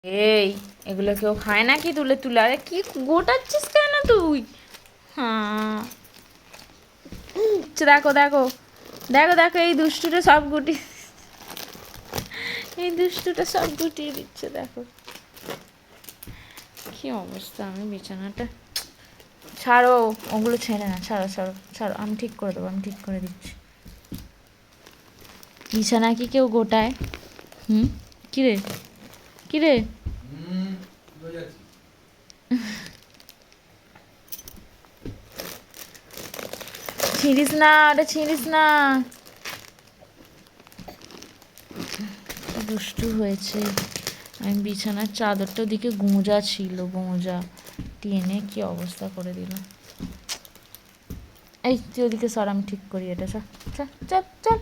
এই এগুলো কেউ খায় নাকি তুলে তুলে? আরে কি গোটাচ্ছিস কেন তুই? হ্যাঁ, দেখো দেখো দেখো দেখো, এই দুষ্টুটা সব গুটিয়ে দিচ্ছে। দেখো কি অবস্থা। আমি বিছানাটা ছাড়ো, ওগুলো ছেড়ে না, ছাড়ো ছাড়ো ছাড়ো, আমি ঠিক করে দেবো, আমি ঠিক করে দিচ্ছি। বিছানা কি কেউ গোটায়? হুম, কিরে কিরে, ছিঁড়িস না, ওটা ছিঁড়িস না। দুষ্টু হয়েছে। আমি বিছানার চাদরটা ওদিকে গোঁজা ছিল, গোঁজা টেনে কি অবস্থা করে দিল। এই তুই ওদিকে সর, আমি ঠিক করি এটা। চল চল চল চল।